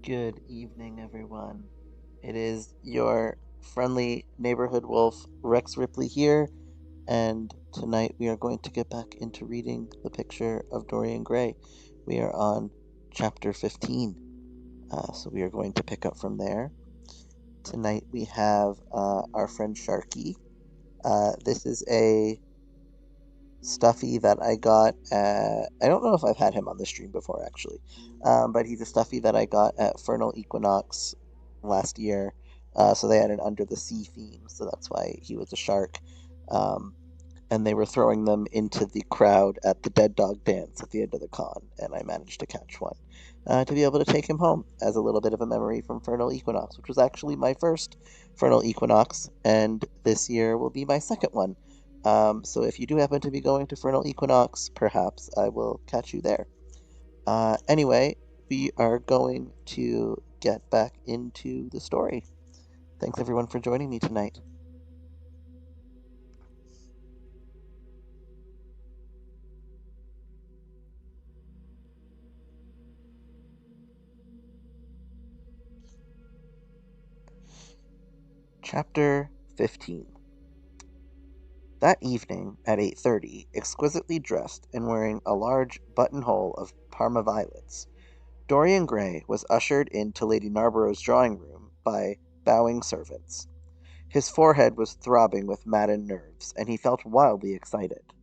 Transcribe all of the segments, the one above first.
Good evening, everyone. It is your friendly neighborhood wolf, Rex Ripley, here, and tonight we are going to get back into reading The Picture of Dorian Gray. We are on chapter 15, so we are going to pick up from there. Tonight we have our friend Sharky. This is a stuffy that I got I don't know if I've had him on the stream before, actually. But he's a stuffy that I got at Fernal Equinox last year. So they had an Under the Sea theme, so that's why he was a shark. Um, and they were throwing them into the crowd at the Dead Dog Dance at the end of the con, and I managed to catch one to be able to take him home as a little bit of a memory from Fernal Equinox, which was actually my first Fernal Equinox, and this year will be my second one. So if you do happen to be going to Fernal Equinox, perhaps I will catch you there. Anyway, we are going to get back into the story. Thanks everyone for joining me tonight. Chapter 15. That evening, at 8:30, exquisitely dressed and wearing a large buttonhole of Parma violets, Dorian Gray was ushered into Lady Narborough's drawing room by bowing servants. His forehead was throbbing with maddened nerves, and he felt wildly excited.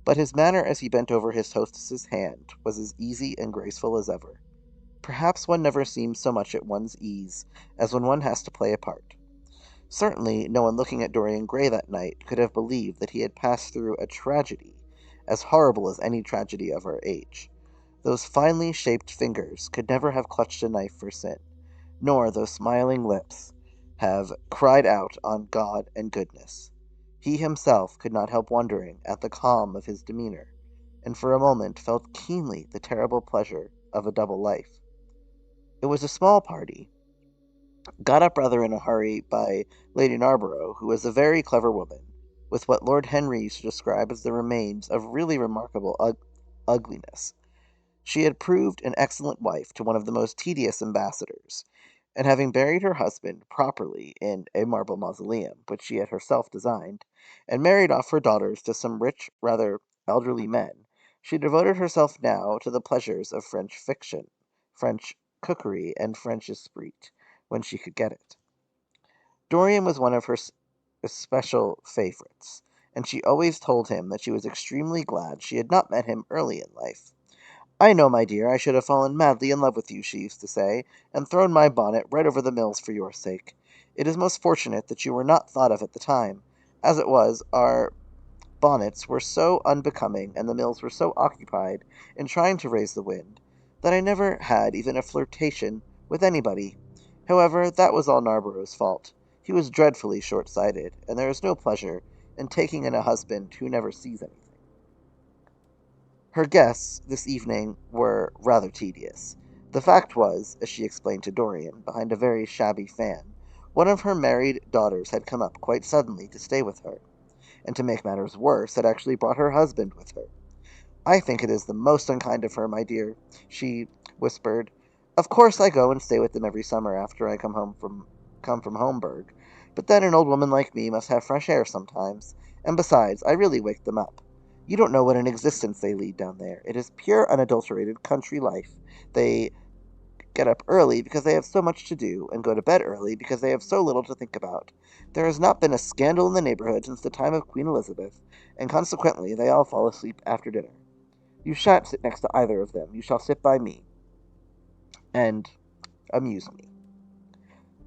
But his manner as he bent over his hostess's hand was as easy and graceful as ever. Perhaps one never seems so much at one's ease as when one has to play a part. Certainly, no one looking at Dorian Gray that night could have believed that he had passed through a tragedy as horrible as any tragedy of our age. Those finely shaped fingers could never have clutched a knife for sin, nor those smiling lips have cried out on God and goodness. He himself could not help wondering at the calm of his demeanor, and for a moment felt keenly the terrible pleasure of a double life. It was a small party, got up rather in a hurry by Lady Narborough, who was a very clever woman, with what Lord Henry used to describe as the remains of really remarkable ugliness. She had proved an excellent wife to one of the most tedious ambassadors, and having buried her husband properly in a marble mausoleum, which she had herself designed, and married off her daughters to some rich, rather elderly men, she devoted herself now to the pleasures of French fiction, French cookery, and French esprit, when she could get it. Dorian was one of her especial favorites, and she always told him that she was extremely glad she had not met him early in life. "I know, my dear, I should have fallen madly in love with you," she used to say, "and thrown my bonnet right over the mills for your sake. It is most fortunate that you were not thought of at the time. As it was, our bonnets were so unbecoming, and the mills were so occupied in trying to raise the wind, that I never had even a flirtation with anybody. However, that was all Narborough's fault. He was dreadfully short-sighted, and there is no pleasure in taking in a husband who never sees anything." Her guests this evening were rather tedious. The fact was, as she explained to Dorian, behind a very shabby fan, one of her married daughters had come up quite suddenly to stay with her, and to make matters worse, had actually brought her husband with her. "I think it is the most unkind of her, my dear," she whispered. "Of course I go and stay with them every summer after I come from Homburg, but then an old woman like me must have fresh air sometimes, and besides, I really wake them up. You don't know what an existence they lead down there. It is pure unadulterated country life. They get up early because they have so much to do, and go to bed early because they have so little to think about. There has not been a scandal in the neighborhood since the time of Queen Elizabeth, and consequently they all fall asleep after dinner. You shan't sit next to either of them. You shall sit by me, and amuse me."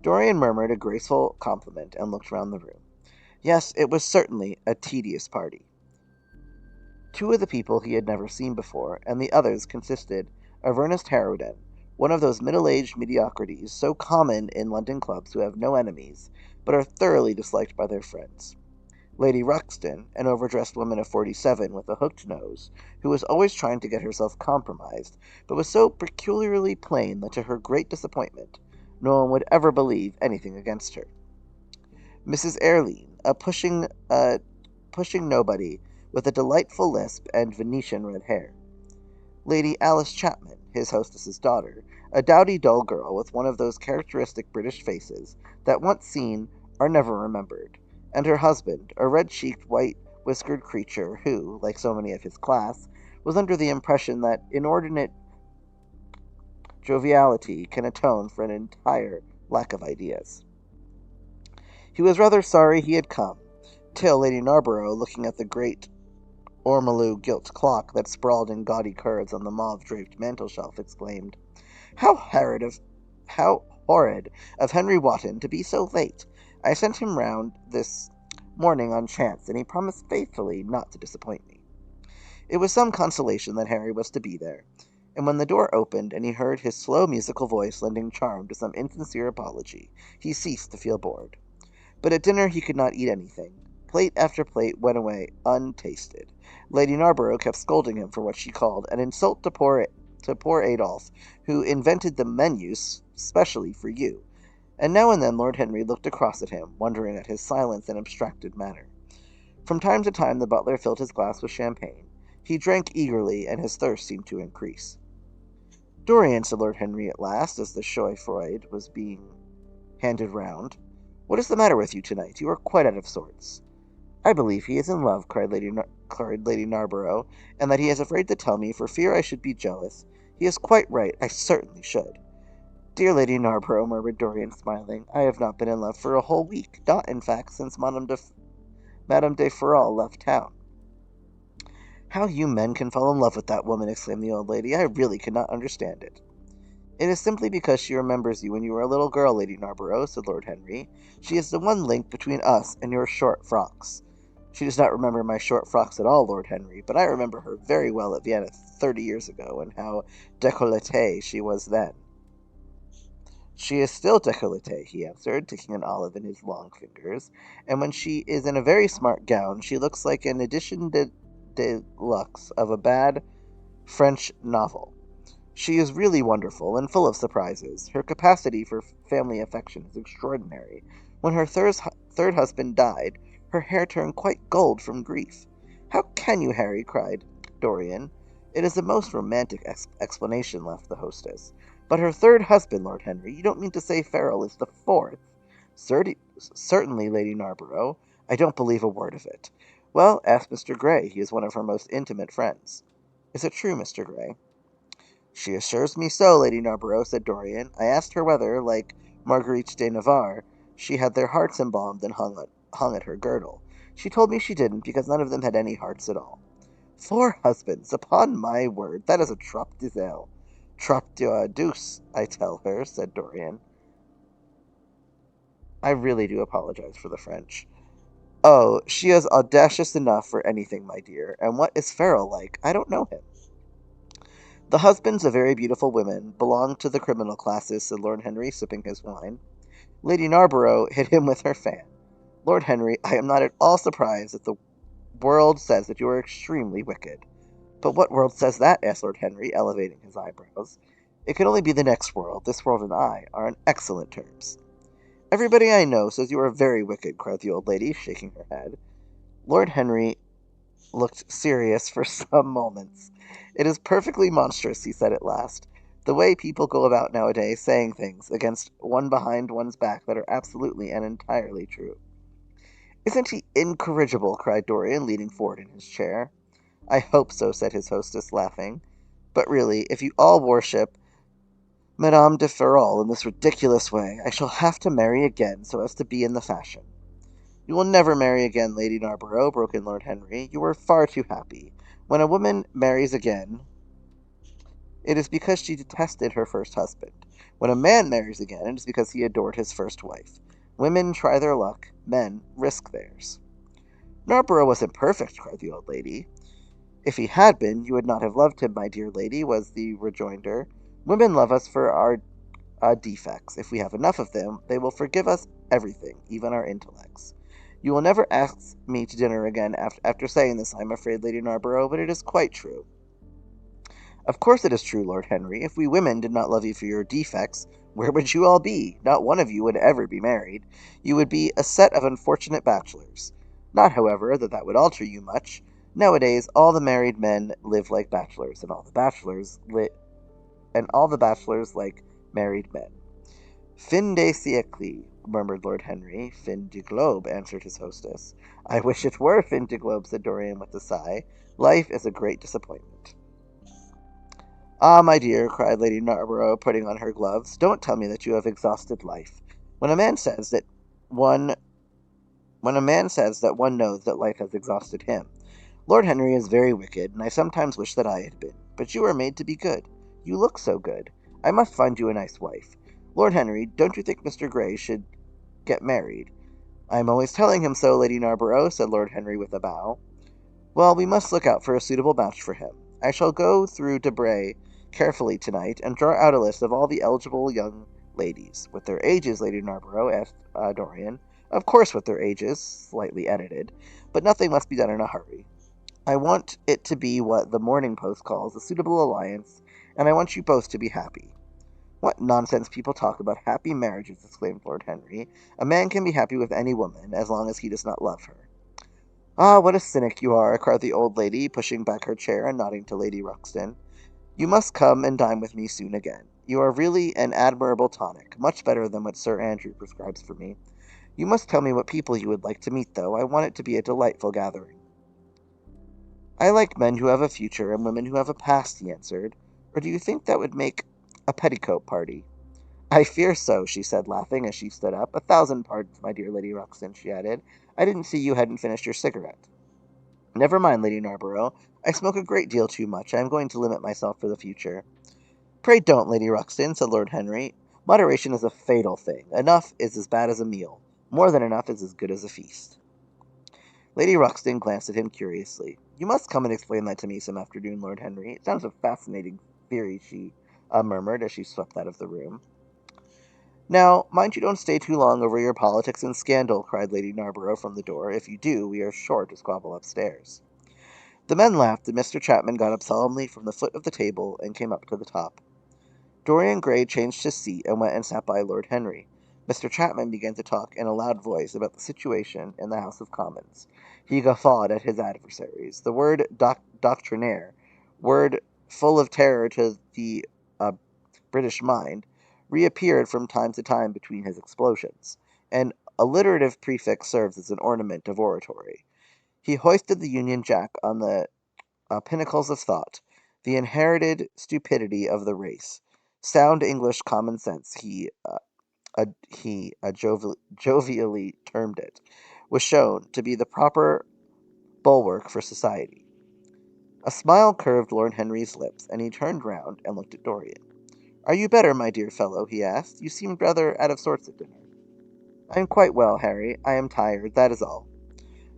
Dorian murmured a graceful compliment and looked round the room. Yes, it was certainly a tedious party. Two of the people he had never seen before, and the others consisted of Ernest Harrowden, one of those middle-aged mediocrities so common in London clubs who have no enemies, but are thoroughly disliked by their friends; Lady Ruxton, an overdressed woman of 47 with a hooked nose, who was always trying to get herself compromised, but was so peculiarly plain that to her great disappointment no one would ever believe anything against her; Mrs. Airline, a pushing nobody with a delightful lisp and Venetian red hair; Lady Alice Chapman, his hostess's daughter, a dowdy, dull girl with one of those characteristic British faces that once seen are never remembered, and her husband, a red-cheeked, white-whiskered creature who, like so many of his class, was under the impression that inordinate joviality can atone for an entire lack of ideas. He was rather sorry he had come, till Lady Narborough, looking at the great ormolu gilt clock that sprawled in gaudy curves on the mauve-draped mantel-shelf, exclaimed, How horrid of Henry Wotton to be so late! I sent him round this morning on chance, and he promised faithfully not to disappoint me." It was some consolation that Harry was to be there, and when the door opened and he heard his slow musical voice lending charm to some insincere apology, he ceased to feel bored. But at dinner he could not eat anything. Plate after plate went away untasted. Lady Narborough kept scolding him for what she called an insult to poor Adolphe, who invented the menus specially for you, and now and then Lord Henry looked across at him, wondering at his silence and abstracted manner. From time to time the butler filled his glass with champagne. He drank eagerly, and his thirst seemed to increase. "Dorian," said Lord Henry at last, as the chaud-froid was being handed round, "what is the matter with you tonight? You are quite out of sorts." "I believe he is in love," cried Lady Narborough, "and that he is afraid to tell me for fear I should be jealous. He is quite right. I certainly should." "Dear Lady Narborough," murmured Dorian, smiling, "I have not been in love for a whole week, not, in fact, since Madame de Ferrol left town." "How you men can fall in love with that woman," exclaimed the old lady, "I really cannot understand it." "It is simply because she remembers you when you were a little girl, Lady Narborough," said Lord Henry. "She is the one link between us and your short frocks." "She does not remember my short frocks at all, Lord Henry, but I remember her very well at Vienna 30 years ago, and how décolletée she was then." "She is still décolletée," he answered, taking an olive in his long fingers, "and when she is in a very smart gown she looks like an edition de luxe of a bad French novel. She is really wonderful, and full of surprises. Her capacity for family affection is extraordinary. When her third husband died, her hair turned quite gold from grief." "How can you, Harry?" cried Dorian. "It is the most romantic explanation," laughed the hostess. "But her third husband, Lord Henry, you don't mean to say Farrell is the fourth?" "Certainly, Lady Narborough. I don't believe a word of it." "Well, ask Mr. Gray. He is one of her most intimate friends." "Is it true, Mr. Gray?" "She assures me so, Lady Narborough," said Dorian. "I asked her whether, like Marguerite de Navarre, she had their hearts embalmed and hung at her girdle. She told me she didn't, because none of them had any hearts at all." "Four husbands! Upon my word, that is a trop de zèle." "Trop de douce, I tell her," said Dorian. "I really do apologize for the French." "Oh, she is audacious enough for anything, my dear. And what is Farrell like? I don't know him." "The husbands of very beautiful women belong to the criminal classes," said Lord Henry, sipping his wine. Lady Narborough hit him with her fan. "Lord Henry, I am not at all surprised that the world says that you are extremely wicked." "But what world says that?" asked Lord Henry, elevating his eyebrows. "It can only be the next world. This world and I are on excellent terms." "Everybody I know says you are very wicked," cried the old lady, shaking her head. Lord Henry looked serious for some moments. "It is perfectly monstrous," he said at last, "the way people go about nowadays saying things against one behind one's back that are absolutely and entirely true." "Isn't he incorrigible?" cried Dorian, leaning forward in his chair. "I hope so," said his hostess, laughing. "But really, if you all worship Madame de Ferrol in this ridiculous way, I shall have to marry again so as to be in the fashion." "You will never marry again, Lady Narborough," broke in Lord Henry. "You were far too happy. When a woman marries again, it is because she detested her first husband. When a man marries again, it is because he adored his first wife. Women try their luck, men risk theirs." "Narborough wasn't perfect," cried the old lady. "If he had been, you would not have loved him, my dear lady," was the rejoinder. "Women love us for our defects. If we have enough of them, they will forgive us everything, even our intellects. You will never ask me to dinner again after saying this, I am afraid, Lady Narborough, but it is quite true." "Of course it is true, Lord Henry. If we women did not love you for your defects, where would you all be? Not one of you would ever be married. You would be a set of unfortunate bachelors. Not, however, that would alter you much. Nowadays, all the married men live like bachelors, and all the bachelors live..." and all the bachelors like married men. Fin de siècle, murmured Lord Henry. Fin de globe, answered his hostess. I wish it were fin de globe, said Dorian with a sigh. Life is a great disappointment. Ah, my dear, cried Lady Narborough, putting on her gloves, don't tell me that you have exhausted life. When a man says that one when a man says that one knows that life has exhausted him. Lord Henry is very wicked, and I sometimes wish that I had been. But you are made to be good. You look so good. I must find you a nice wife. Lord Henry, don't you think Mr. Grey should get married? I am always telling him so, Lady Narborough, said Lord Henry with a bow. Well, we must look out for a suitable match for him. I shall go through Debray carefully tonight and draw out a list of all the eligible young ladies. With their ages, Lady Narborough asked Dorian. Of course with their ages, slightly edited, but nothing must be done in a hurry. I want it to be what the Morning Post calls a suitable alliance, and I want you both to be happy. What nonsense people talk about happy marriages, exclaimed Lord Henry. A man can be happy with any woman, as long as he does not love her. Ah, what a cynic you are, cried the old lady, pushing back her chair and nodding to Lady Ruxton. You must come and dine with me soon again. You are really an admirable tonic, much better than what Sir Andrew prescribes for me. You must tell me what people you would like to meet, though. I want it to be a delightful gathering. I like men who have a future and women who have a past, he answered. Or do you think that would make a petticoat party? I fear so, she said, laughing as she stood up. 1,000 pardons, my dear Lady Ruxton, she added. I didn't see you hadn't finished your cigarette. Never mind, Lady Narborough. I smoke a great deal too much. I am going to limit myself for the future. Pray don't, Lady Ruxton, said Lord Henry. Moderation is a fatal thing. Enough is as bad as a meal. More than enough is as good as a feast. Lady Ruxton glanced at him curiously. You must come and explain that to me some afternoon, Lord Henry. It sounds a fascinating theory, she murmured as she swept out of the room. Now, mind you don't stay too long over your politics and scandal, cried Lady Narborough from the door. If you do, we are sure to squabble upstairs. The men laughed, and Mr. Chapman got up solemnly from the foot of the table and came up to the top. Dorian Gray changed his seat and went and sat by Lord Henry. Mr. Chapman began to talk in a loud voice about the situation in the House of Commons. He guffawed at his adversaries. The word doctrinaire, word full of terror to the uh, British mind, reappeared from time to time between his explosions. An alliterative prefix serves as an ornament of oratory. He hoisted the Union Jack on the pinnacles of thought, the inherited stupidity of the race. Sound English common sense, jovially termed it, was shown to be the proper bulwark for society. A smile curved Lord Henry's lips, and he turned round and looked at Dorian. Are you better, my dear fellow? He asked. You seemed rather out of sorts at dinner. I am quite well, Harry. I am tired, that is all.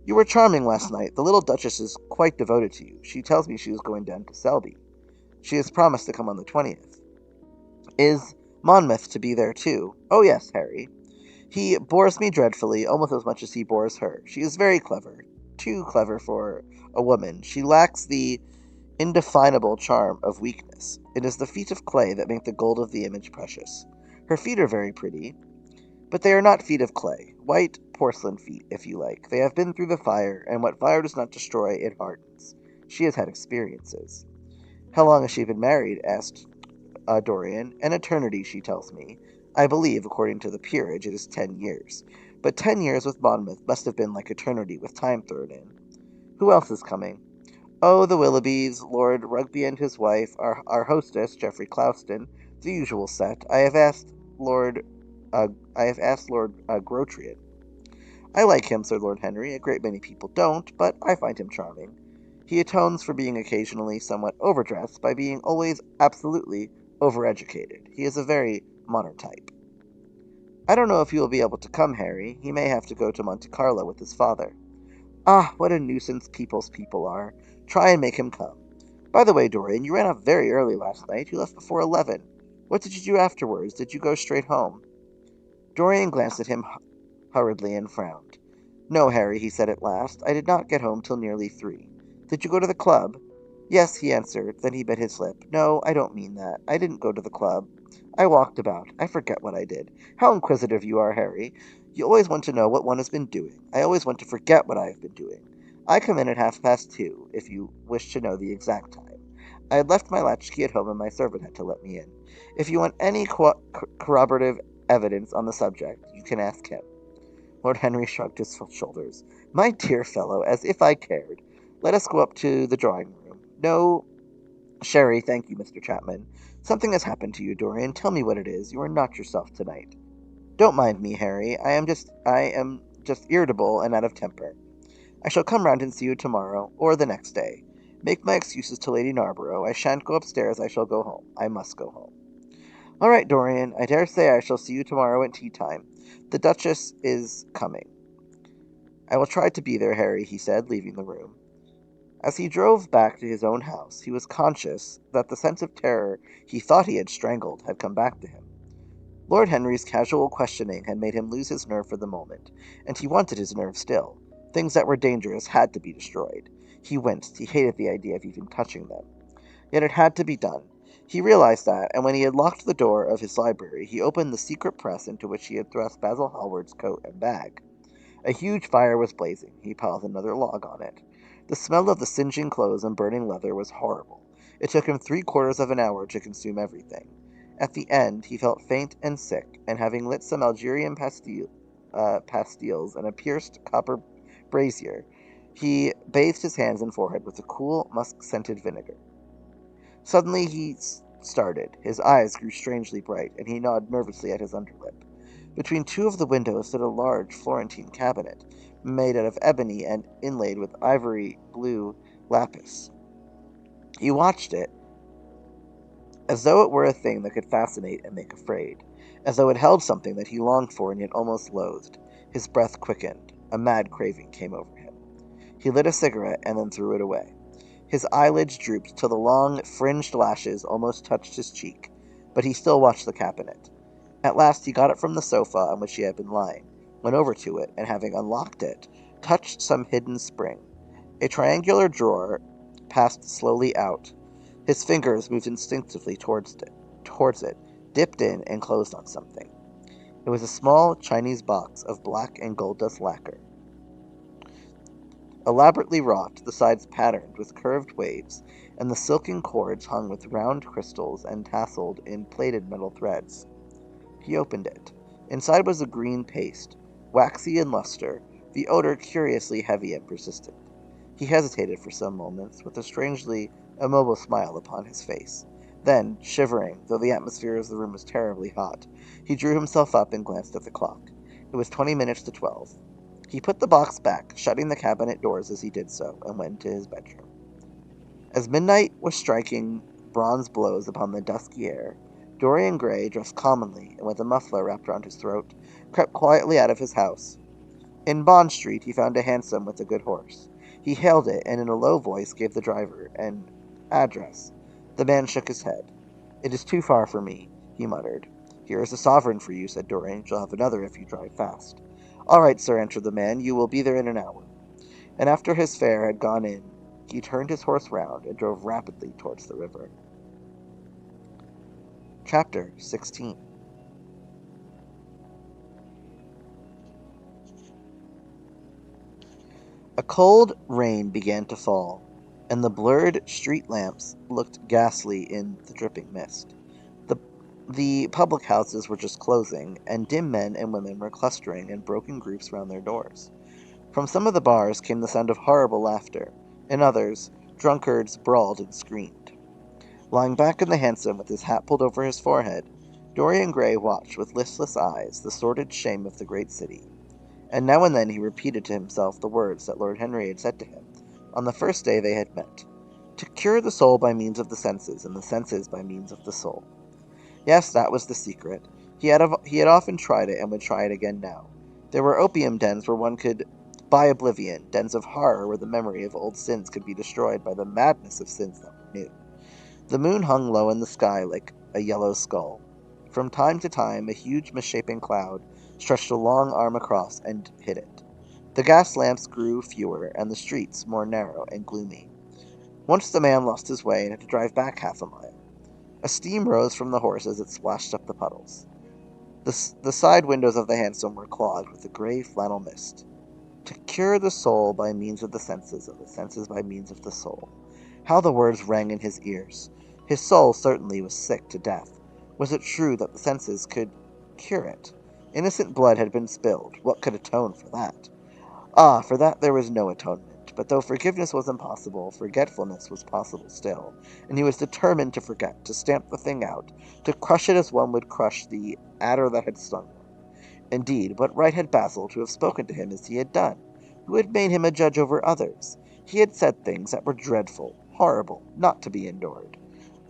You were charming last night. The little Duchess is quite devoted to you. She tells me she is going down to Selby. She has promised to come on the 20th. Is Monmouth to be there too? Oh, yes, Harry. He bores me dreadfully, almost as much as he bores her. She is very clever. Too clever for a woman. She lacks the indefinable charm of weakness. It is the feet of clay that make the gold of the image precious. Her feet are very pretty, but they are not feet of clay. White porcelain feet, if you like. They have been through the fire, and what fire does not destroy, it hardens. She has had experiences. How long has she been married? Asked Dorian. An eternity, she tells me. I believe, according to the peerage, it is 10 years. But 10 years with Monmouth must have been like eternity with time thrown in. Who else is coming? Oh, the Willoughbys, Lord Rugby and his wife, our hostess, Geoffrey Clouston, the usual set. Lord, I have asked Lord Grotrian. I like him, said Lord Henry. A great many people don't, but I find him charming. He atones for being occasionally somewhat overdressed by being always absolutely overeducated. He is a very modern type. I don't know if he will be able to come, Harry. He may have to go to Monte Carlo with his father. Ah, what a nuisance people's people are. Try and make him come. By the way, Dorian, you ran off very early last night. You left before 11. What did you do afterwards? Did you go straight home? Dorian glanced at him hurriedly and frowned. No, Harry, he said at last. I did not get home till nearly 3. Did you go to the club? Yes, he answered. Then he bit his lip. No, I don't mean that. I didn't go to the club. I walked about. I forget what I did. How inquisitive you are, Harry. You always want to know what one has been doing. I always want to forget what I have been doing. I come in at 2:30, if you wish to know the exact time. I had left my latchkey at home and my servant had to let me in. If you want any corroborative evidence on the subject, you can ask him. Lord Henry shrugged his shoulders. My dear fellow, as if I cared. Let us go up to the drawing room. No sherry, thank you, Mr. Chapman. Something has happened to you, Dorian. Tell me what it is. You are not yourself tonight. Don't mind me, Harry. I am just irritable and out of temper. I shall come round and see you tomorrow, or the next day. Make my excuses to Lady Narborough. I shan't go upstairs. I shall go home. I must go home. All right, Dorian. I dare say I shall see you tomorrow at tea time. The Duchess is coming. I will try to be there, Harry, he said, leaving the room. As he drove back to his own house, he was conscious that the sense of terror he thought he had strangled had come back to him. Lord Henry's casual questioning had made him lose his nerve for the moment, and he wanted his nerve still. Things that were dangerous had to be destroyed. He winced. He hated the idea of even touching them. Yet it had to be done. He realized that, and when he had locked the door of his library, he opened the secret press into which he had thrust Basil Hallward's coat and bag. A huge fire was blazing. He piled another log on it. The smell of the singeing clothes and burning leather was horrible. It took him 3/4 of an hour to consume everything. At the end, he felt faint and sick, and having lit some Algerian pastilles and a pierced copper brazier, he bathed his hands and forehead with a cool, musk-scented vinegar. Suddenly he started. His eyes grew strangely bright, and he gnawed nervously at his underlip. Between two of the windows stood a large Florentine cabinet, made out of ebony and inlaid with ivory blue lapis. He watched it as though it were a thing that could fascinate and make afraid, as though it held something that he longed for and yet almost loathed. His breath quickened. A mad craving came over him. He lit a cigarette and then threw it away. His eyelids drooped till the long, fringed lashes almost touched his cheek, but he still watched the cabinet. At last he got it from the sofa on which he had been lying, went over to it, and having unlocked it, touched some hidden spring. A triangular drawer passed slowly out. His fingers moved instinctively towards it, dipped in, and closed on something. It was a small Chinese box of black and gold dust lacquer. Elaborately wrought, the sides patterned with curved waves, and the silken cords hung with round crystals and tasseled in plaited metal threads. He opened it. Inside was a green paste, waxy in luster, the odor curiously heavy and persistent. He hesitated for some moments, with a strangely immobile smile upon his face. Then, shivering, though the atmosphere of the room was terribly hot, he drew himself up and glanced at the clock. It was 20 minutes to 12. He put the box back, shutting the cabinet doors as he did so, and went into his bedroom. As midnight was striking bronze blows upon the dusky air, Dorian Gray, dressed commonly and with a muffler wrapped round his throat, crept quietly out of his house. In Bond Street he found a hansom with a good horse. He hailed it, and in a low voice gave the driver an address. The man shook his head. "It is too far for me," he muttered. "Here is a sovereign for you," said Dorian. "You'll have another if you drive fast." "All right, sir," answered the man. "You will be there in an hour." And after his fare had gone in, he turned his horse round and drove rapidly towards the river. Chapter 16. A cold rain began to fall, and the blurred street lamps looked ghastly in the dripping mist. The, the public houses were just closing, and dim men and women were clustering in broken groups round their doors. From some of the bars came the sound of horrible laughter. In others, drunkards brawled and screamed. Lying back in the hansom with his hat pulled over his forehead, Dorian Gray watched with listless eyes the sordid shame of the great city. And now and then he repeated to himself the words that Lord Henry had said to him on the first day they had met: to cure the soul by means of the senses, and the senses by means of the soul. Yes, that was the secret. He had often tried it, and would try it again now. There were opium dens where one could buy oblivion, dens of horror where the memory of old sins could be destroyed by the madness of sins that were new. The moon hung low in the sky like a yellow skull. From time to time, a huge misshapen cloud stretched a long arm across and hid it. The gas lamps grew fewer, and the streets more narrow and gloomy. Once the man lost his way and had to drive back half a mile. A steam rose from the horse as it splashed up the puddles. The side windows of the hansom were clogged with a gray flannel mist. To cure the soul by means of the senses by means of the soul. How the words rang in his ears! His soul certainly was sick to death. Was it true that the senses could cure it? Innocent blood had been spilled. What could atone for that? Ah, for that there was no atonement. But though forgiveness was impossible, forgetfulness was possible still, and he was determined to forget, to stamp the thing out, to crush it as one would crush the adder that had stung one. Indeed, what right had Basil to have spoken to him as he had done? Who had made him a judge over others? He had said things that were dreadful, horrible, not to be endured.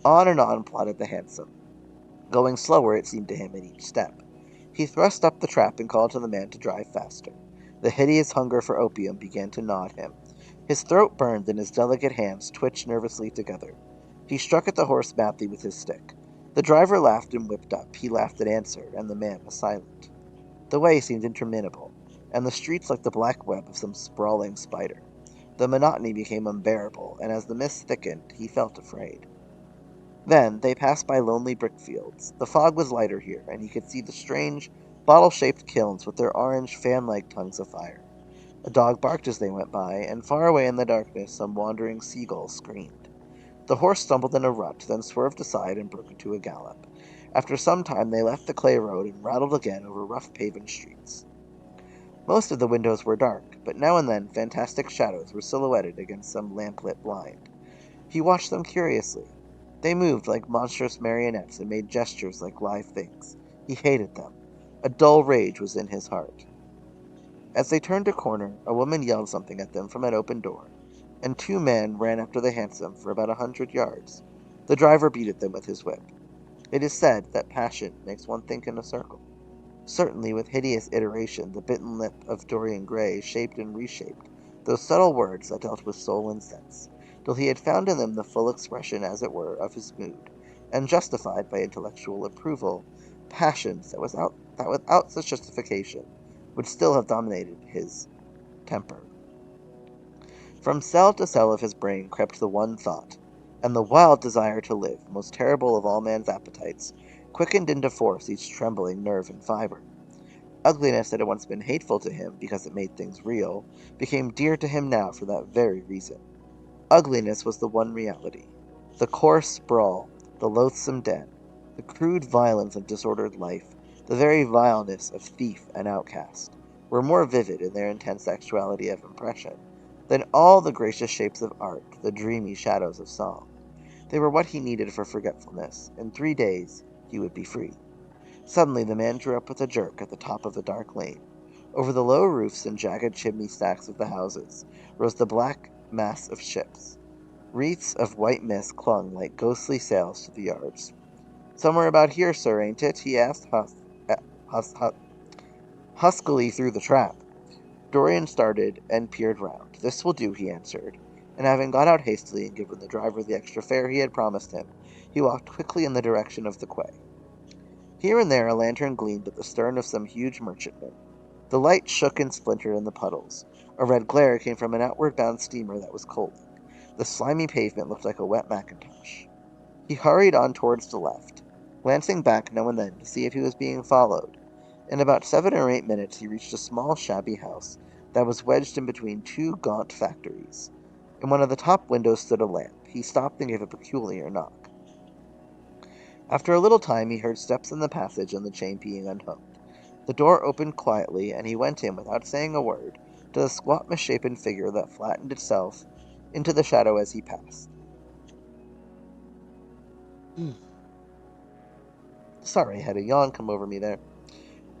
On plodded the hansom, going slower, it seemed to him, at each step. He thrust up the trap and called to the man to drive faster. The hideous hunger for opium began to gnaw at him. His throat burned and his delicate hands twitched nervously together. He struck at the horse madly with his stick. The driver laughed and whipped up. He laughed in answer, and the man was silent. The way seemed interminable, and the streets like the black web of some sprawling spider. The monotony became unbearable, and as the mist thickened, he felt afraid. Then they passed by lonely brick fields. The fog was lighter here, and he could see the strange, bottle-shaped kilns with their orange, fan-like tongues of fire. A dog barked as they went by, and far away in the darkness some wandering seagull screamed. The horse stumbled in a rut, then swerved aside and broke into a gallop. After some time they left the clay road and rattled again over rough paven streets. Most of the windows were dark, but now and then fantastic shadows were silhouetted against some lamplit blind. He watched them curiously. They moved like monstrous marionettes and made gestures like live things. He hated them. A dull rage was in his heart. As they turned a corner, a woman yelled something at them from an open door, and two men ran after the hansom for about 100 yards. The driver beat at them with his whip. It is said that passion makes one think in a circle. Certainly, with hideous iteration, the bitten lip of Dorian Gray shaped and reshaped those subtle words that dealt with soul and sense, till he had found in them the full expression, as it were, of his mood, and justified by intellectual approval passions that without such justification would still have dominated his temper. From cell to cell of his brain crept the one thought, and the wild desire to live, most terrible of all man's appetites, quickened into force each trembling nerve and fiber. Ugliness that had once been hateful to him because it made things real, became dear to him now for that very reason. Ugliness was the one reality. The coarse sprawl, the loathsome den, the crude violence of disordered life, the very vileness of thief and outcast, were more vivid in their intense actuality of impression than all the gracious shapes of art, the dreamy shadows of song. They were what he needed for forgetfulness. In 3 days he would be free. Suddenly the man drew up with a jerk at the top of a dark lane. Over the low roofs and jagged chimney stacks of the houses rose the black mass of ships. Wreaths of white mist clung like ghostly sails to the yards. "Somewhere about here, sir, ain't it?" he asked hus- hus- huskily through the trap. Dorian started and peered round. "This will do," he answered, and having got out hastily and given the driver the extra fare he had promised him, he walked quickly in the direction of the quay. Here and there a lantern gleamed at the stern of some huge merchantman. The light shook and splintered in the puddles. A red glare came from an outward-bound steamer that was coaling. The slimy pavement looked like a wet mackintosh. He hurried on towards the left, glancing back now and then to see if he was being followed. In about 7 or 8 minutes he reached a small shabby house that was wedged in between two gaunt factories. In one of the top windows stood a lamp. He stopped and gave a peculiar knock. After a little time he heard steps in the passage and the chain being unhooked. The door opened quietly, and he went in without saying a word to the squat misshapen figure that flattened itself into the shadow as he passed. Sorry, I had a yawn come over me there.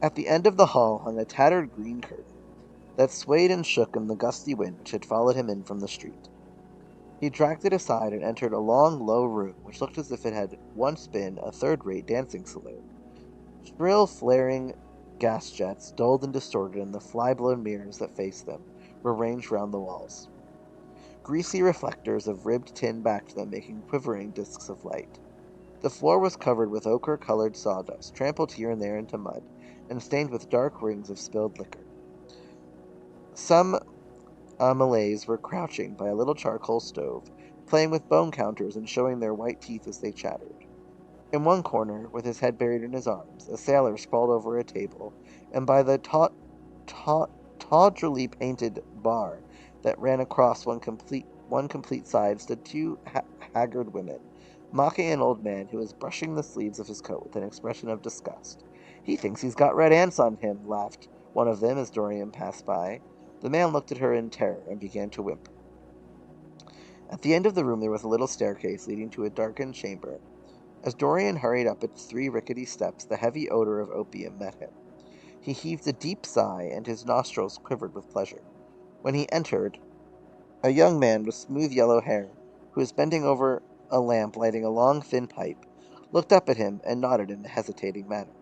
At the end of the hall hung a tattered green curtain that swayed and shook in the gusty wind which had followed him in from the street. He dragged it aside and entered a long, low room which looked as if it had once been a third-rate dancing saloon. Shrill, flaring gas jets, dulled and distorted in the fly-blown mirrors that faced them, were ranged round the walls. Greasy reflectors of ribbed tin backed them, making quivering disks of light. The floor was covered with ochre-colored sawdust, trampled here and there into mud, and stained with dark rings of spilled liquor. Some Malays were crouching by a little charcoal stove, playing with bone counters and showing their white teeth as they chattered. In one corner, with his head buried in his arms, a sailor sprawled over a table, and by the tawdrily painted bar that ran across one complete one complete side stood two haggard women, mocking an old man who was brushing the sleeves of his coat with an expression of disgust. "He thinks he's got red ants on him," laughed one of them as Dorian passed by. The man looked at her in terror and began to whimper. At the end of the room there was a little staircase leading to a darkened chamber. As Dorian hurried up its 3 rickety steps, the heavy odor of opium met him. He heaved a deep sigh, and his nostrils quivered with pleasure. When he entered, a young man with smooth yellow hair, who was bending over a lamp lighting a long, thin pipe, looked up at him and nodded in a hesitating manner.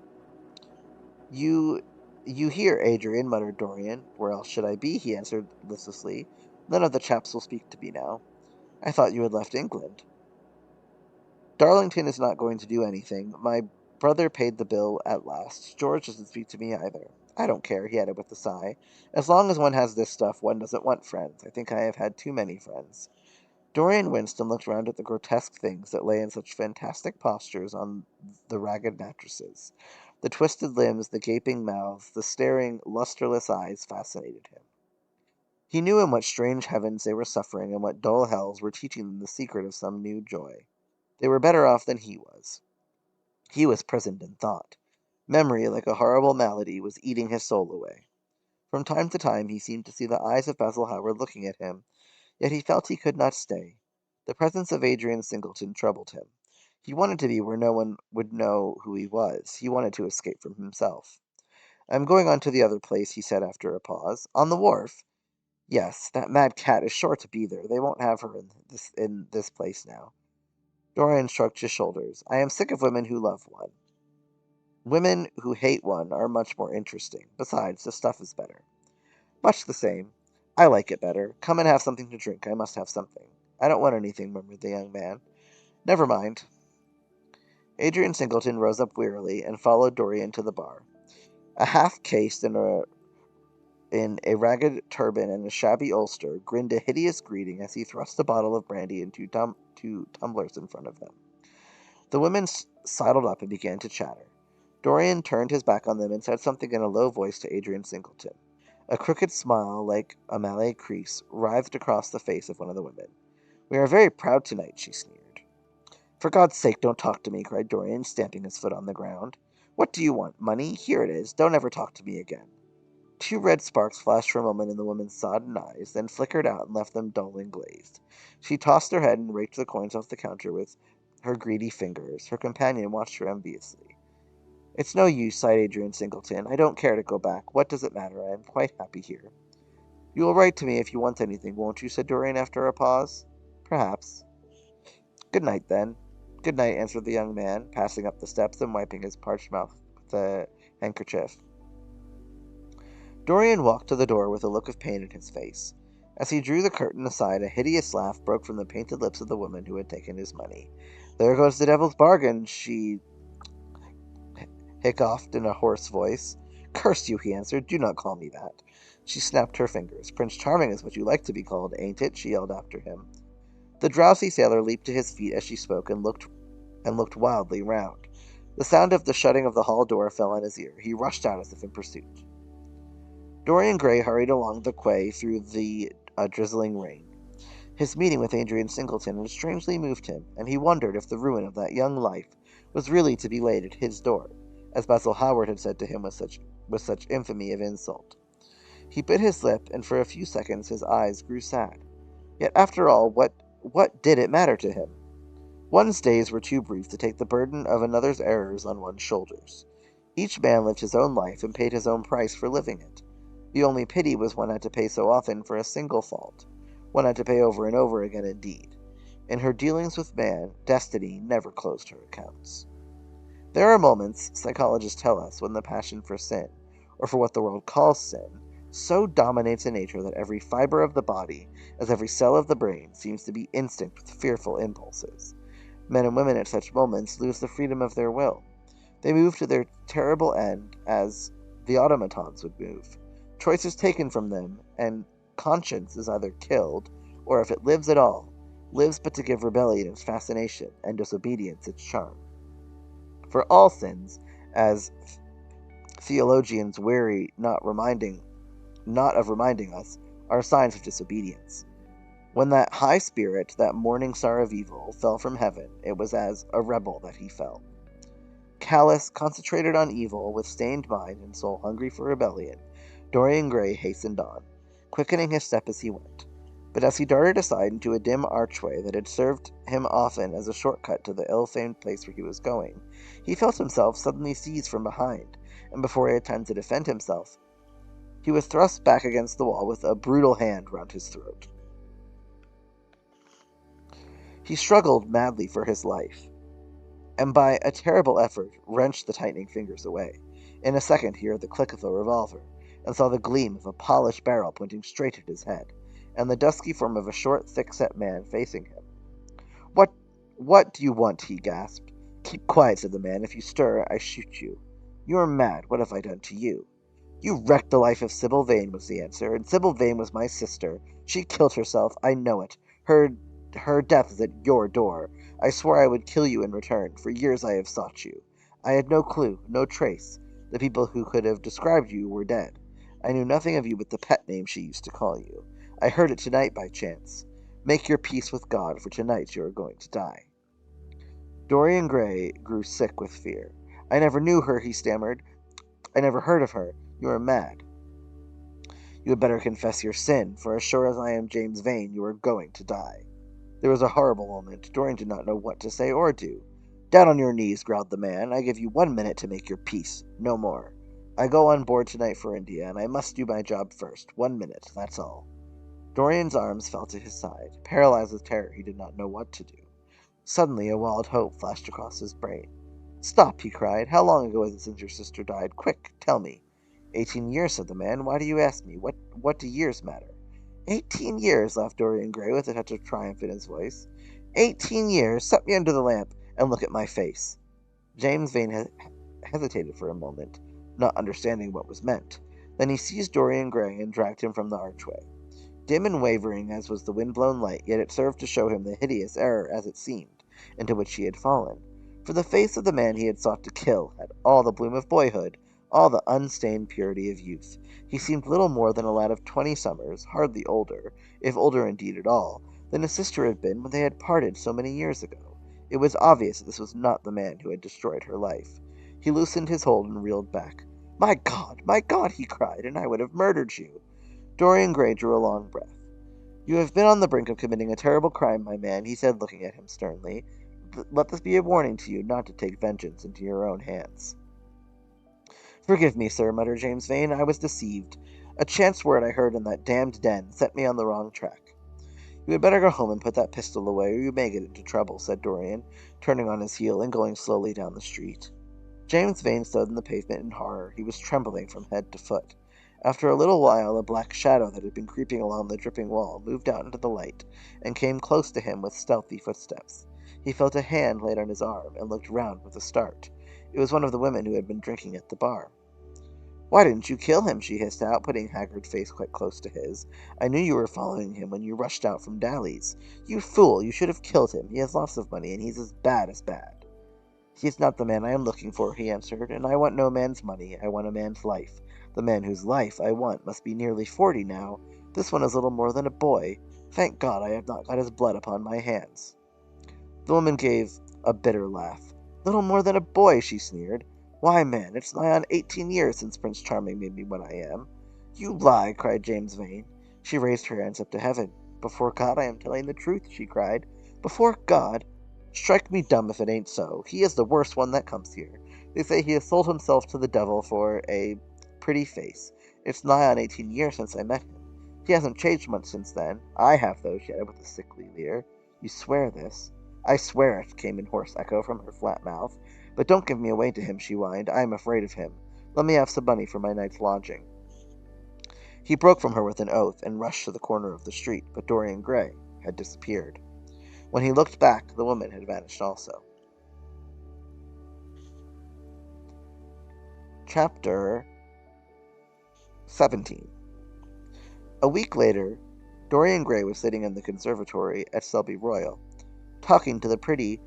You you here, Adrian," muttered Dorian. "Where else should I be?" he answered listlessly. "None of the chaps will speak to me now. I thought you had left England." "Darlington is not going to do anything. My brother paid the bill at last. George doesn't speak to me either. I don't care," he added with a sigh. "As long as one has this stuff, one doesn't want friends. I think I have had too many friends." Dorian winced and looked round at the grotesque things that lay in such fantastic postures on the ragged mattresses. The twisted limbs, the gaping mouths, the staring, lustreless eyes fascinated him. He knew in what strange heavens they were suffering and what dull hells were teaching them the secret of some new joy. They were better off than he was. He was prisoned in thought. Memory, like a horrible malady, was eating his soul away. From time to time he seemed to see the eyes of Basil Howard looking at him, yet he felt he could not stay. The presence of Adrian Singleton troubled him. He wanted to be where no one would know who he was. He wanted to escape from himself. "I'm going on to the other place," he said after a pause. "On the wharf?" "Yes, that mad cat is sure to be there. They won't have her in this place now." Dorian shrugged his shoulders. "I am sick of women who love one. Women who hate one are much more interesting. Besides, the stuff is better." "Much the same. I like it better. Come and have something to drink. I must have something." "I don't want anything," murmured the young man. "Never mind." Adrian Singleton rose up wearily and followed Dorian to the bar. A half-caste in a ragged turban and a shabby ulster grinned a hideous greeting as he thrust a bottle of brandy into two tumblers in front of them. The women sidled up and began to chatter. Dorian turned his back on them and said something in a low voice to Adrian Singleton. A crooked smile, like a Malay crease, writhed across the face of one of the women. "We are very proud tonight," she sneered. "For God's sake, don't talk to me," cried Dorian, stamping his foot on the ground. "What do you want? Money? Here it is. Don't ever talk to me again." 2 red sparks flashed for a moment in the woman's sodden eyes, then flickered out and left them dull and glazed. She tossed her head and raked the coins off the counter with her greedy fingers. Her companion watched her enviously. "It's no use," sighed Adrian Singleton. "I don't care to go back. What does it matter? I am quite happy here." "You will write to me if you want anything, won't you?" said Dorian after a pause. "Perhaps." "Good night, then." "Good night," answered the young man, passing up the steps and wiping his parched mouth with a handkerchief. Dorian walked to the door with a look of pain in his face. As he drew the curtain aside, a hideous laugh broke from the painted lips of the woman who had taken his money. "There goes the devil's bargain," she hiccoughed in a hoarse voice. "Curse you," he answered. "Do not call me that." She snapped her fingers. "Prince Charming is what you like to be called, ain't it?" she yelled after him. The drowsy sailor leaped to his feet as she spoke and looked wildly round. The sound of the shutting of the hall door fell on his ear. He rushed out as if in pursuit. Dorian Gray hurried along the quay through the drizzling rain. His meeting with Adrian Singleton had strangely moved him, and he wondered if the ruin of that young life was really to be laid at his door, as Basil Howard had said to him with such infamy of insult. He bit his lip, and for a few seconds his eyes grew sad. Yet, after all, what did it matter to him? One's days were too brief to take the burden of another's errors on one's shoulders. Each man lived his own life and paid his own price for living it. The only pity was one had to pay so often for a single fault. One had to pay over and over again indeed. In her dealings with man, destiny never closed her accounts. There are moments, psychologists tell us, when the passion for sin, or for what the world calls sin, so dominates a nature that every fiber of the body, as every cell of the brain, seems to be instinct with fearful impulses. Men and women at such moments lose the freedom of their will. They move to their terrible end as the automatons would move. Choice is taken from them, and conscience is either killed, or if it lives at all, lives but to give rebellion its fascination and disobedience its charm. For all sins, as theologians weary not of reminding us, are signs of disobedience. When that high spirit, that morning star of evil, fell from heaven, it was as a rebel that he fell. Callous, concentrated on evil, with stained mind and soul hungry for rebellion, Dorian Gray hastened on, quickening his step as he went. But as he darted aside into a dim archway that had served him often as a shortcut to the ill-famed place where he was going, he felt himself suddenly seized from behind, and before he had time to defend himself, he was thrust back against the wall with a brutal hand round his throat. He struggled madly for his life, and by a terrible effort wrenched the tightening fingers away. In a second he heard the click of a revolver, and saw the gleam of a polished barrel pointing straight at his head, and the dusky form of a short, thick-set man facing him. "What what do you want?" he gasped. "Keep quiet," said the man. "If you stir, I shoot you." "You are mad. What have I done to you?" "You wrecked the life of Sybil Vane," was the answer, "and Sybil Vane was my sister. She killed herself. I know it. Her death is at your door. I swore I would kill you in return. For years I have sought you. I had no clue, no trace. The people who could have described you were dead. I knew nothing of you but the pet name she used to call you. I heard it tonight by chance. Make your peace with God, for tonight you are going to die." Dorian Gray grew sick with fear. "I never knew her," he stammered. "I never heard of her. You are mad. You had better confess your sin, for as sure as I am James Vane, you are going to die." There was a horrible moment. Dorian did not know what to say or do. "Down on your knees," growled the man. "I give you 1 minute to make your peace. No more. I go on board tonight for India, and I must do my job first. 1 minute, that's all." Dorian's arms fell to his side. Paralyzed with terror, he did not know what to do. Suddenly a wild hope flashed across his brain. "Stop!" he cried. "How long ago is it since your sister died? Quick, tell me." "18 years," said the man. "Why do you ask me? What do years matter?" "18 years," laughed Dorian Gray, with a touch of triumph in his voice. "18 years! Set me under the lamp, and look at my face." James Vane hesitated for a moment, not understanding what was meant. Then he seized Dorian Gray and dragged him from the archway. Dim and wavering as was the wind-blown light, yet it served to show him the hideous error, as it seemed, into which he had fallen. For the face of the man he had sought to kill had all the bloom of boyhood, all the unstained purity of youth. He seemed little more than a lad of 20 summers, hardly older, if older indeed at all, than his sister had been when they had parted so many years ago. It was obvious that this was not the man who had destroyed her life. He loosened his hold and reeled back. My God!" he cried, "and I would have murdered you." Dorian Gray drew a long breath. "You have been on the brink of committing a terrible crime, my man," he said, looking at him sternly. "Let this be a warning to you not to take vengeance into your own hands." "Forgive me, sir," muttered James Vane. "I was deceived. A chance word I heard in that damned den set me on the wrong track." "You had better go home and put that pistol away, or you may get into trouble," said Dorian, turning on his heel and going slowly down the street. James Vane stood on the pavement in horror. He was trembling from head to foot. After a little while, a black shadow that had been creeping along the dripping wall moved out into the light, and came close to him with stealthy footsteps. He felt a hand laid on his arm, and looked round with a start. It was one of the women who had been drinking at the bar. "Why didn't you kill him?" she hissed out, putting Haggard's face quite close to his. "I knew you were following him when you rushed out from Daly's. You fool! You should have killed him. He has lots of money, and he's as bad as bad." "He is not the man I am looking for," he answered, "and I want no man's money. I want a man's life. The man whose life I want must be nearly 40 now. This one is little more than a boy. Thank God I have not got his blood upon my hands." The woman gave a bitter laugh. "Little more than a boy," she sneered. "Why, man, it's nigh on 18 years since Prince Charming made me what I am." "You lie!" cried James Vane. She raised her hands up to heaven. "Before God I am telling the truth," she cried. "Before God! Strike me dumb if it ain't so. He is the worst one that comes here. They say he has sold himself to the devil for a pretty face. It's nigh on 18 years since I met him. He hasn't changed much since then. I have, though," she added with a sickly leer. "You swear this?" "I swear it," came in hoarse echo from her flat mouth. "But don't give me away to him," she whined. "I am afraid of him. Let me have some money for my night's lodging." He broke from her with an oath, and rushed to the corner of the street, but Dorian Gray had disappeared. When he looked back, the woman had vanished also. Chapter 17. A week later, Dorian Gray was sitting in the conservatory at Selby Royal, talking to the pretty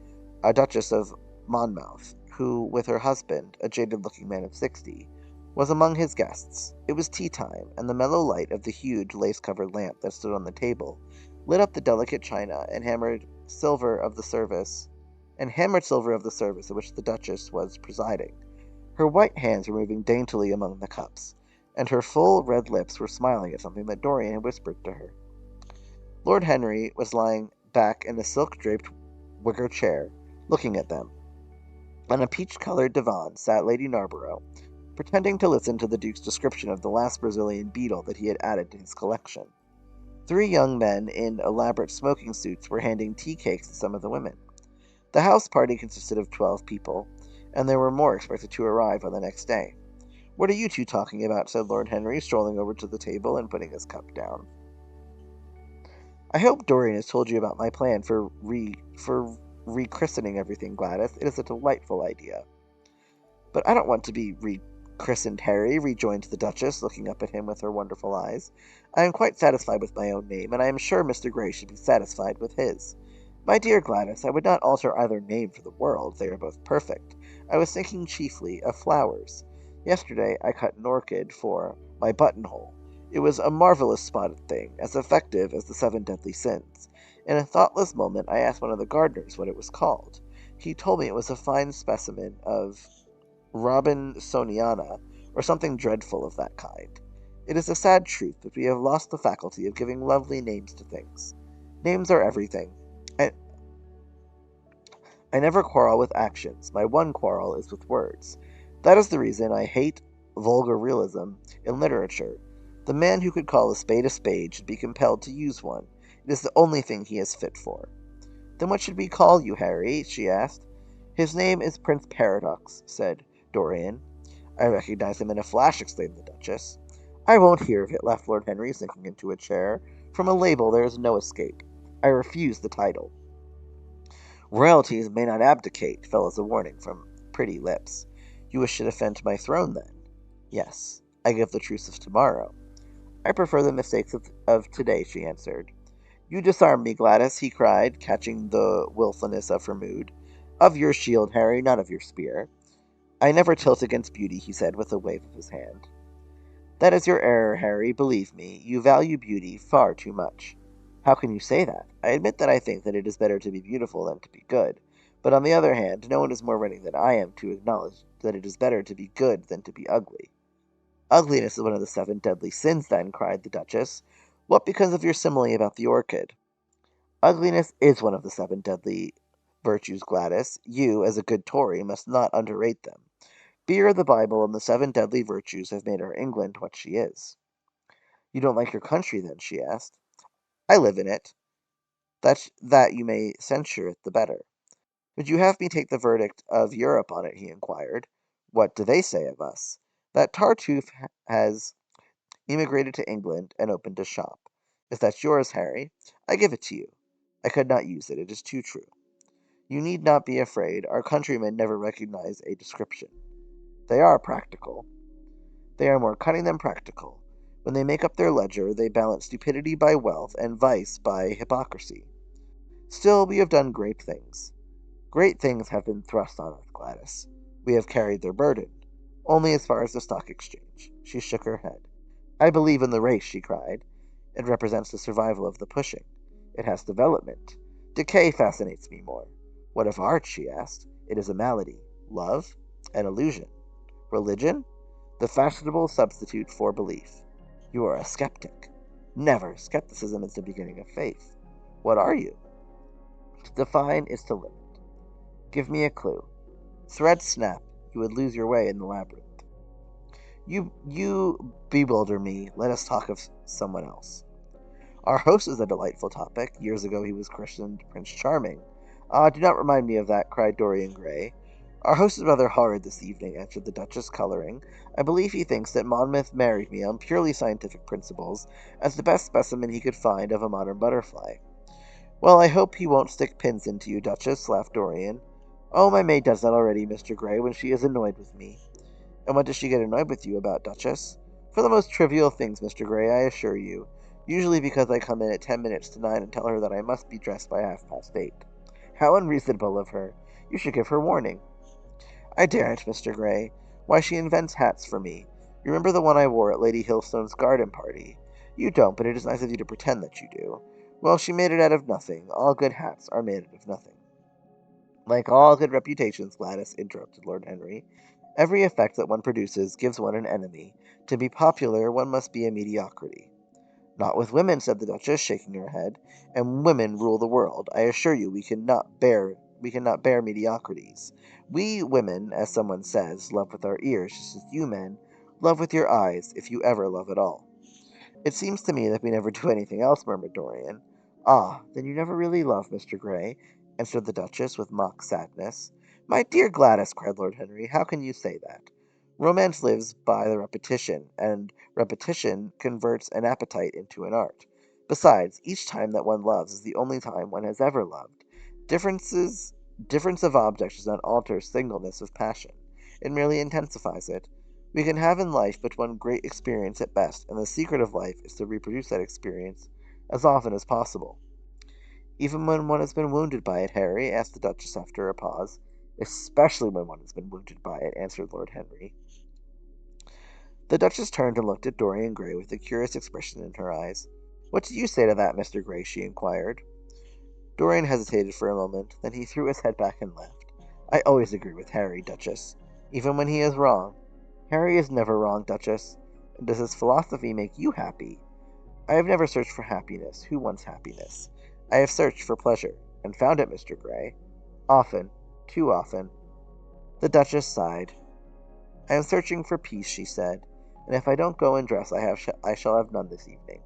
Duchess of Monmouth, who, with her husband, a jaded-looking man of 60, was among his guests. It was tea-time, and the mellow light of the huge lace-covered lamp that stood on the table lit up the delicate china, and hammered silver of the service, at which the Duchess was presiding. Her white hands were moving daintily among the cups, and her full red lips were smiling at something that Dorian had whispered to her. Lord Henry was lying back in a silk-draped wicker chair, looking at them. On a peach-colored divan sat Lady Narborough, pretending to listen to the Duke's description of the last Brazilian beetle that he had added to his collection. 3 young men in elaborate smoking suits were handing tea cakes to some of the women. The house party consisted of 12 people, and there were more expected to arrive on the next day. "What are you two talking about?" said Lord Henry, strolling over to the table and putting his cup down. "I hope Dorian has told you about my plan for rechristening everything, Gladys. It is a delightful idea." "But I don't want to be rechristened, Harry," rejoined the Duchess, looking up at him with her wonderful eyes. "I am quite satisfied with my own name, and I am sure Mr. Gray should be satisfied with his." "My dear Gladys, I would not alter either name for the world. They are both perfect. I was thinking chiefly of flowers. Yesterday I cut an orchid for my buttonhole. It was a marvelous spotted thing, as effective as the 7 deadly sins. In a thoughtless moment I asked one of the gardeners what it was called. He told me it was a fine specimen of Robinsoniana, or something dreadful of that kind. It is a sad truth that we have lost the faculty of giving lovely names to things. Names are everything. I, I never quarrel with actions. My one quarrel is with words. That is the reason I hate vulgar realism in literature. The man who could call a spade should be compelled to use one. It is the only thing he is fit for. "Then what should we call you, Harry?" she asked. "His name is Prince Paradox," said Dorian. "I recognize him in a flash," exclaimed the Duchess. "I won't hear of it," laughed Lord Henry, sinking into a chair. "From a label there is no escape. I refuse the title." "Royalties may not abdicate," fell as a warning from pretty lips. "You wish to defend my throne, then?" "Yes. I give the truce of tomorrow." "I prefer the mistakes of today," she answered. "You disarm me, Gladys," he cried, catching the wilfulness of her mood. "Of your shield, Harry, not of your spear." "I never tilt against beauty," he said, with a wave of his hand. "That is your error, Harry. Believe me, you value beauty far too much." "How can you say that? I admit that I think that it is better to be beautiful than to be good. But on the other hand, no one is more ready than I am to acknowledge that it is better to be good than to be ugly." "Ugliness is one of the 7 deadly sins, then," cried the Duchess. "What because of your simile about the orchid?" "Ugliness is one of the 7 deadly virtues, Gladys. You, as a good Tory, must not underrate them. Beer, the Bible, and the 7 deadly virtues have made our England what she is." "You don't like your country, then?" she asked. "I live in it. That you may censure it the better." "Would you have me take the verdict of Europe on it?" he inquired. "What do they say of us?" "That Tartuffe has emigrated to England and opened a shop. Is that yours, Harry? I give it to you. I could not use it. It is too true. You need not be afraid. Our countrymen never recognize a description. They are practical. They are more cunning than practical. When they make up their ledger, they balance stupidity by wealth and vice by hypocrisy. Still, we have done great things. Great things have been thrust on us, Gladys. We have carried their burden. Only as far as the stock exchange." She shook her head. "I believe in the race," she cried. "It represents the survival of the pushing. It has development. Decay fascinates me more." "What of art?" she asked. "It is a malady. Love? An illusion. Religion? The fashionable substitute for belief." "You are a skeptic." "Never. Skepticism is the beginning of faith." "What are you?" "To define is to limit." "Give me a clue." "Thread snap. You would lose your way in the labyrinth." You bewilder me. Let us talk of someone else." "Our host is a delightful topic. Years ago he was christened Prince Charming." "Ah, do not remind me of that," cried Dorian Gray. "Our host is rather horrid this evening," answered the Duchess, coloring. "I believe he thinks that Monmouth married me on purely scientific principles, as the best specimen he could find of a modern butterfly." "Well, I hope he won't stick pins into you, Duchess," laughed Dorian. "Oh, my maid does that already, Mr. Gray, when she is annoyed with me." "And what does she get annoyed with you about, Duchess?" "For the most trivial things, Mr. Gray, I assure you. Usually because I come in at 10 minutes to 9 and tell her that I must be dressed by 8:30. How unreasonable of her. You should give her warning." "I daren't, Mr. Gray. Why, she invents hats for me. You remember the one I wore at Lady Hilstone's garden party? You don't, but it is nice of you to pretend that you do. Well, she made it out of nothing. All good hats are made out of nothing. Like all good reputations, Gladys, interrupted Lord Henry. Every effect that one produces gives one an enemy. To be popular, one must be a mediocrity. Not with women, said the Duchess, shaking her head. And women rule the world. I assure you we cannot bear mediocrities. We women, as someone says, love with our ears, just as you men love with your eyes, if you ever love at all. It seems to me that we never do anything else, murmured Dorian. Ah, then you never really love Mr. Gray, answered the Duchess with mock sadness. My dear Gladys, cried Lord Henry, how can you say that? Romance lives by the repetition, and repetition converts an appetite into an art. Besides, each time that one loves is the only time one has ever loved. Differences, difference of object does not alter singleness of passion. It merely intensifies it. We can have in life but one great experience at best, and the secret of life is to reproduce that experience as often as possible. Even when one has been wounded by it, Harry, asked the Duchess after a pause. Especially when one has been wounded by it, answered Lord Henry. The Duchess turned and looked at Dorian Gray with a curious expression in her eyes. What do you say to that, Mr. Gray? She inquired. Dorian hesitated for a moment, then he threw his head back and laughed. I always agree with Harry, Duchess, even when he is wrong. Harry is never wrong, Duchess. And does his philosophy make you happy? I have never searched for happiness. Who wants happiness? I have searched for pleasure, and found it, Mr. Gray. Often, too often. The Duchess sighed. I am searching for peace, she said, and if I don't go and dress, I shall have none this evening.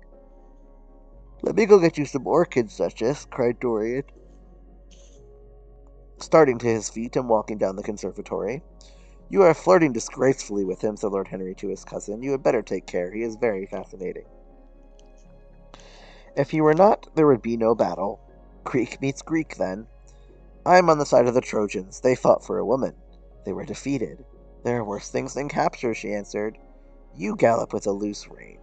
Let me go get you some orchids, Duchess, cried Dorian, starting to his feet and walking down the conservatory. You are flirting disgracefully with him, said Lord Henry to his cousin. You had better take care. He is very fascinating. If he were not, there would be no battle. Greek meets Greek, then. I am on the side of the Trojans. They fought for a woman. They were defeated. There are worse things than capture, she answered. You gallop with a loose rein.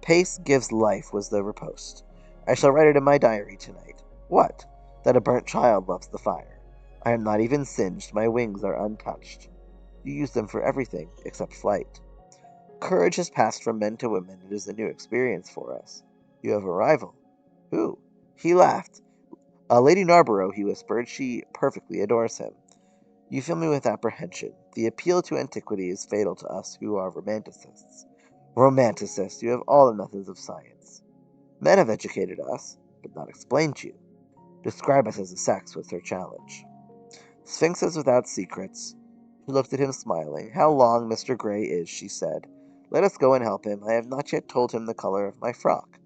Pace gives life, was the riposte. I shall write it in my diary tonight. What? That a burnt child loves the fire. I am not even singed. My wings are untouched. You use them for everything except flight. Courage has passed from men to women. It is a new experience for us. You have a rival. Who? He laughed. Lady Narborough, he whispered. She perfectly adores him. You fill me with apprehension. The appeal to antiquity is fatal to us who are romanticists. Romanticists, you have all the methods of science. Men have educated us, but not explained you. Describe us as a sex was her challenge. Sphinxes without secrets. She looked at him smiling. How long Mr. Gray is, she said. Let us go and help him. I have not yet told him the color of my frock.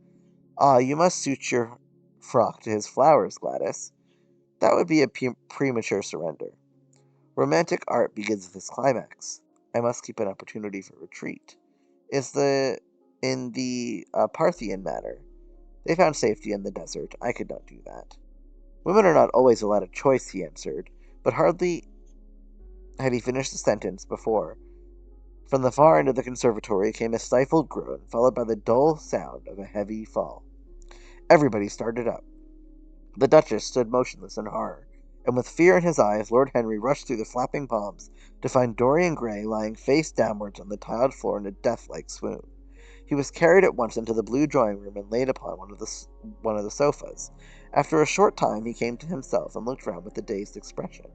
Ah, you must suit your frock to his flowers, Gladys. That would be a premature surrender. Romantic art begins with its climax. I must keep an opportunity for retreat. In the Parthian matter, they found safety in the desert. I could not do that. Women are not always allowed a choice, he answered, but hardly had he finished the sentence before, from the far end of the conservatory came a stifled groan, followed by the dull sound of a heavy fall. Everybody started up. The Duchess stood motionless in horror, and with fear in his eyes, Lord Henry rushed through the flapping palms to find Dorian Gray lying face downwards on the tiled floor in a death-like swoon. He was carried at once into the blue drawing-room and laid upon one of the sofas. After a short time he came to himself and looked round with a dazed expression.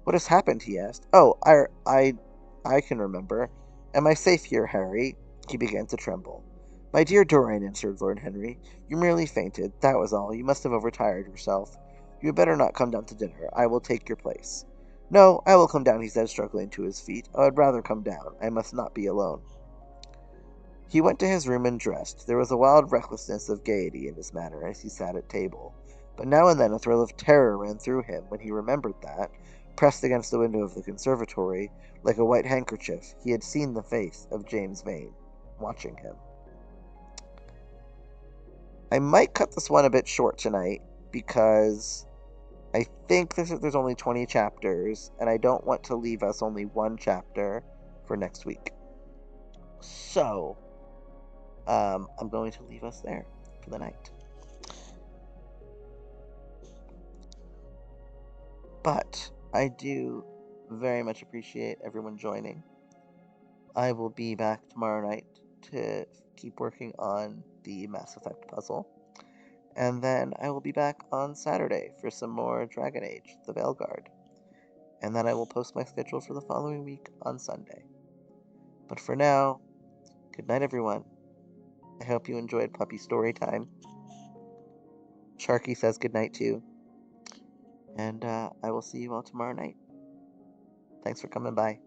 What has happened? He asked. Oh, I can remember. Am I safe here, Harry? He began to tremble. My dear Dorian, answered Lord Henry, you merely fainted. That was all. You must have overtired yourself. You had better not come down to dinner. I will take your place. No, I will come down, he said, struggling to his feet. I would rather come down. I must not be alone. He went to his room and dressed. There was a wild recklessness of gaiety in his manner as he sat at table, but now and then a thrill of terror ran through him when he remembered that, pressed against the window of the conservatory, like a white handkerchief, he had seen the face of James Vane, watching him. I might cut this one a bit short tonight, because I think there's only 20 chapters, and I don't want to leave us only one chapter for next week. So, I'm going to leave us there for the night. But I do very much appreciate everyone joining. I will be back tomorrow night to keep working on the Mass Effect puzzle. And then I will be back on Saturday for some more Dragon Age, the Veilguard. And then I will post my schedule for the following week on Sunday. But for now, good night, everyone. I hope you enjoyed Puppy Story Time. Sharky says good night too. And I will see you all tomorrow night. Thanks for coming by.